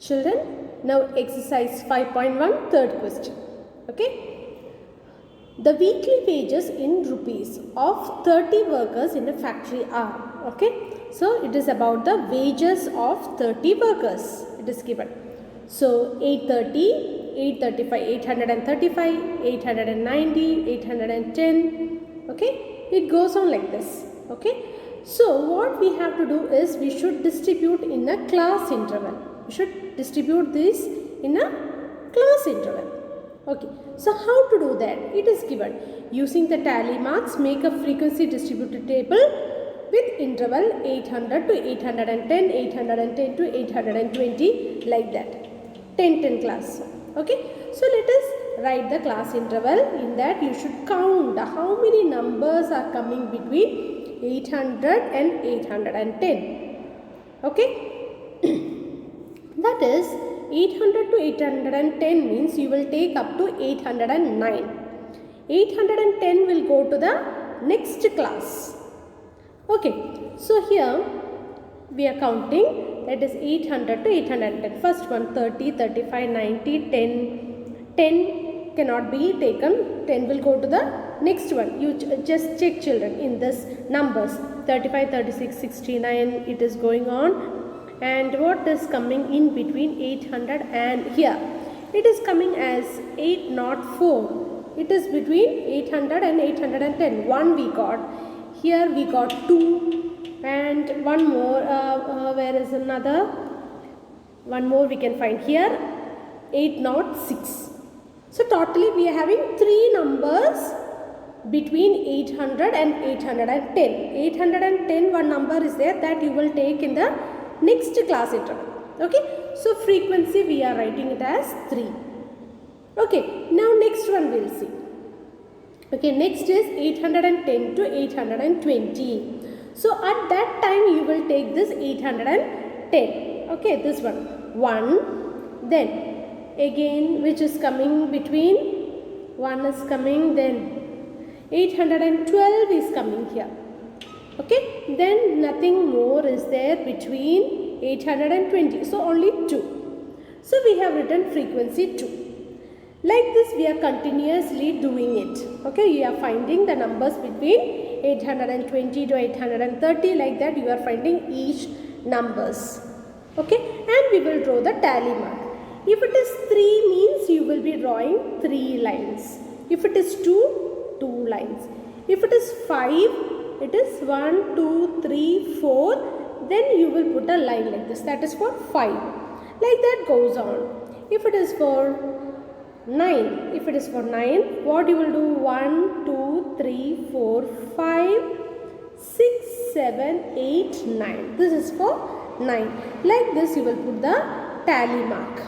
Children, now exercise 5.1, third question. Okay. The weekly wages in rupees of 30 workers in a factory are. Okay. So it is about the wages of 30 workers. It is given. So 830, 835, 835, 890, 810. Okay. It goes on like this. Okay. So what we have to do is we should distribute in a class interval. We should distribute this in a class interval. Okay, so how to do that? It is given. Using the tally marks, make a frequency distributed table with interval 800 to 810, 810 to 820, like that. 10 class. Okay, so let us write the class interval. In that you should count how many numbers are coming between 800 and 810. Okay. That is 800 to 810 means you will take up to 809. 810 will go to the next class. Okay, so here we are counting, that is 800 to 810. First one 30, 35, 90, 10. 10 cannot be taken. 10 will go to the next one. You just check, children, in this numbers 35, 36, 69. It is going on. And what is coming in between 800 and here? It is coming as 804. It is between 800 and 810. One we got. Here we got 2 and one more. Where is another? One more we can find here. 806. So totally we are having 3 numbers between 800 and 810. 810 one number is there that you will take in the next class interval. Okay, so frequency we are writing it as 3. Okay, now next one we'll see. Okay, next is 810 to 820. So at that time you will take this 810. Okay, this one. Then again which is coming between, one is coming, then 812 is coming here. Okay, then nothing more is there between 820. So only 2. So we have written frequency 2. Like this we are continuously doing it. Okay, you are finding the numbers between 820 to 830. Like that you are finding each numbers. Okay, and we will draw the tally mark. If it is 3 means you will be drawing 3 lines. If it is 2, 2 lines. If it is 5, it is 1, 2, 3, 4. Then you will put a line like this. That is for 5. Like that goes on. If it is for 9. If it is for 9, what you will do? 1, 2, 3, 4, 5, 6, 7, 8, 9. This is for 9. Like this you will put the tally mark.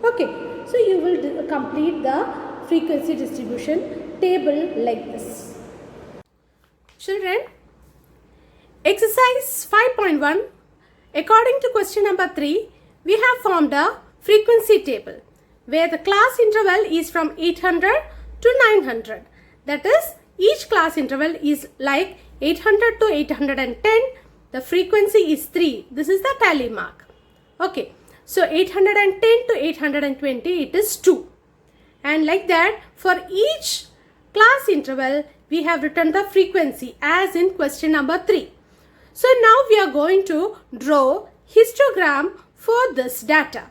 Okay. So you will complete the frequency distribution table like this. Children, exercise 5.1, according to question number 3, we have formed a frequency table where the class interval is from 800 to 900. That is, each class interval is like 800 to 810. The frequency is 3. This is the tally mark. Okay, so 810 to 820 it is 2. And like that for each class interval we have written the frequency as in question number 3. So now we are going to draw histogram for this data.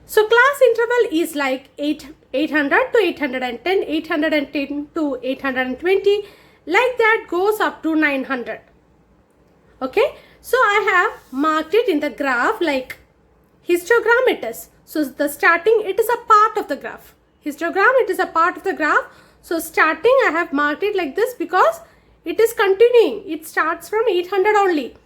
So class interval is like 800 to 810, 810 to 820. Like that goes up to 900. Okay. So I have marked it in the graph like histogram it is. So the starting, it is a part of the graph. Histogram, it is a part of the graph. So starting I have marked it like this because it is continuing. It starts from 800 only.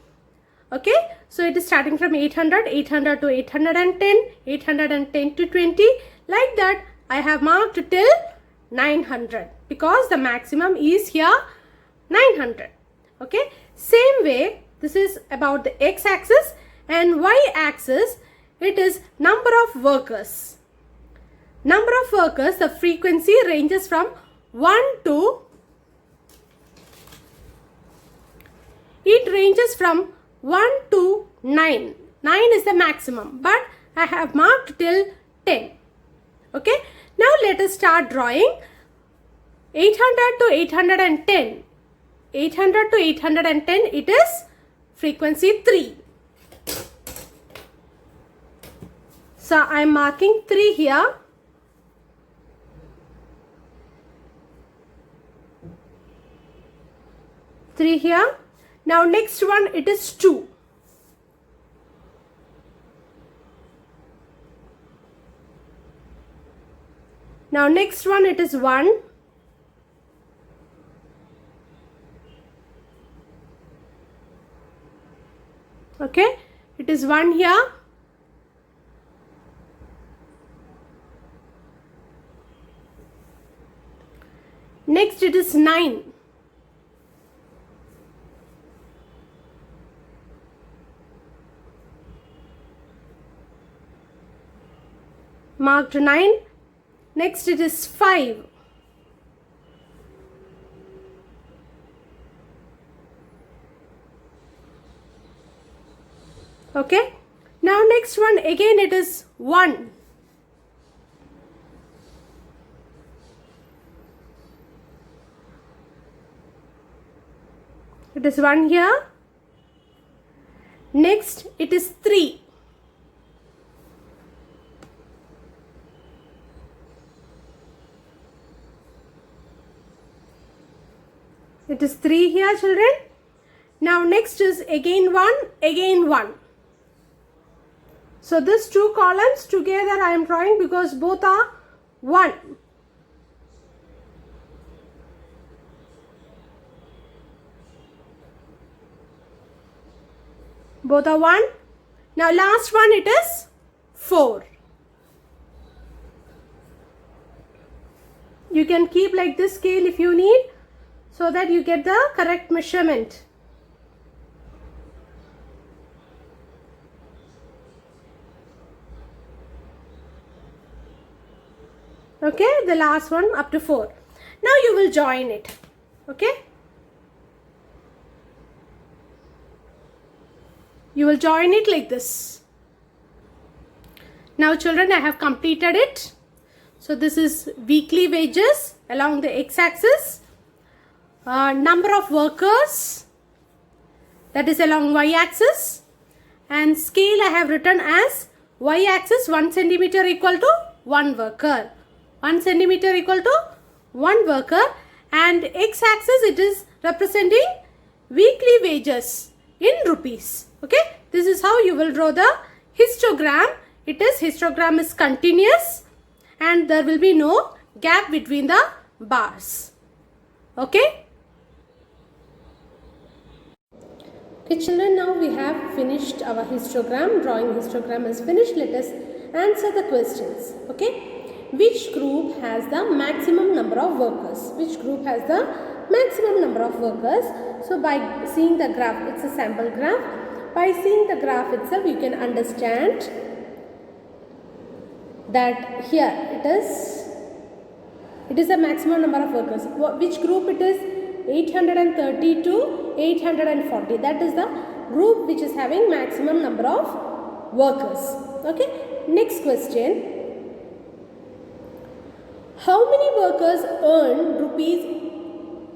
Okay. So it is starting from 800, 800 to 810, 810 to 20. Like that I have marked till 900 because the maximum is here 900. Okay. Same way this is about the x-axis and y-axis it is number of workers. Number of workers, the frequency ranges from 1 to, it ranges from 1 to 9. 9 is the maximum, but I have marked till 10. Okay. Now let us start drawing 800 to 810. 800 to 810, it is frequency 3. So I am marking 3 here. Three here. Now next one, it is 2. Now next one, it is 1. Okay, it is 1 here. Next it is 9. Marked 9. Next it is 5. Okay. Now next one, again it is 1. It is 1 here. Next it is 3. It is 3 here, children. Now next is again 1, again 1. So these two columns together I am drawing because both are 1. Both are 1. Now last one, it is 4. You can keep like this scale if you need, so that you get the correct measurement. Okay, the last one up to 4. Now you will join it. Okay. You will join it like this. Now children, I have completed it. So this is weekly wages along the x-axis. Number of workers, that is along y-axis, and scale I have written as y-axis 1 centimeter equal to 1 worker. 1 centimeter equal to 1 worker, and x-axis it is representing weekly wages in rupees. Okay, this is how you will draw the histogram. Histogram is continuous and there will be no gap between the bars. Okay. Okay children, now we have finished our histogram. Drawing histogram is finished. Let us answer the questions. Okay. Which group has the maximum number of workers? Which group has the maximum number of workers? So by seeing the graph, it's a sample graph. By seeing the graph itself, you can understand that here it is a maximum number of workers. Which group it is? 830 to 840. That is the group which is having maximum number of workers. Okay. Next question. How many workers earn rupees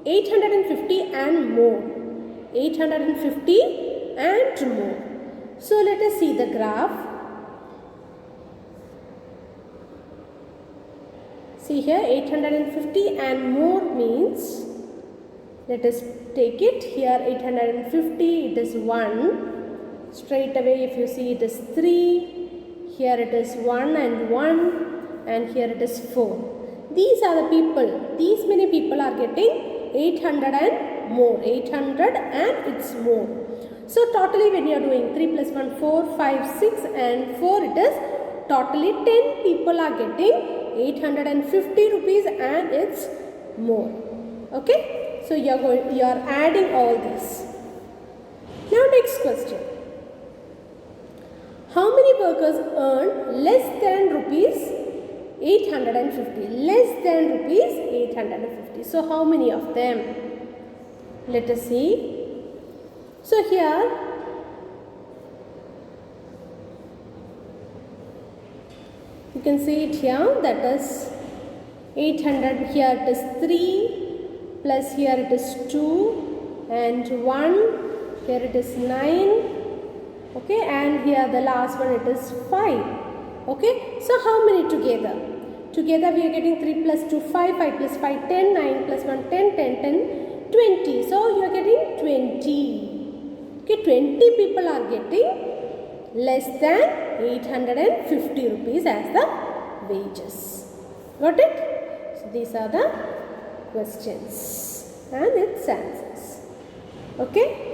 850 and more? 850 and more. So let us see the graph. See here, 850 and more means, let us take it here. 850, it is 1. Straight away if you see, it is 3. Here it is 1 and 1, and here it is 4. These are the people. These many people are getting 800 and more. 800 and it's more. So totally when you are doing 3 plus 1, 4, 5, 6 and 4, it is totally 10 people are getting 850 rupees and it's more. Okay. So you are adding all this. Now next question. How many workers earn less than rupees 850? Less than rupees 850. So how many of them? Let us see. So here You can see it here, that is 800, here it is 3, plus here it is 2 and 1, here it is 9, okay, and here the last one it is 5, okay. So how many together? Together we are getting 3 plus 2, 5, 5 plus 5, 10, 9 plus 1, 10, 10, 10, 20. So you are getting 20. Okay, 20 people are getting less than 850 rupees as the wages. Got it? So these are the questions and its answers. Okay.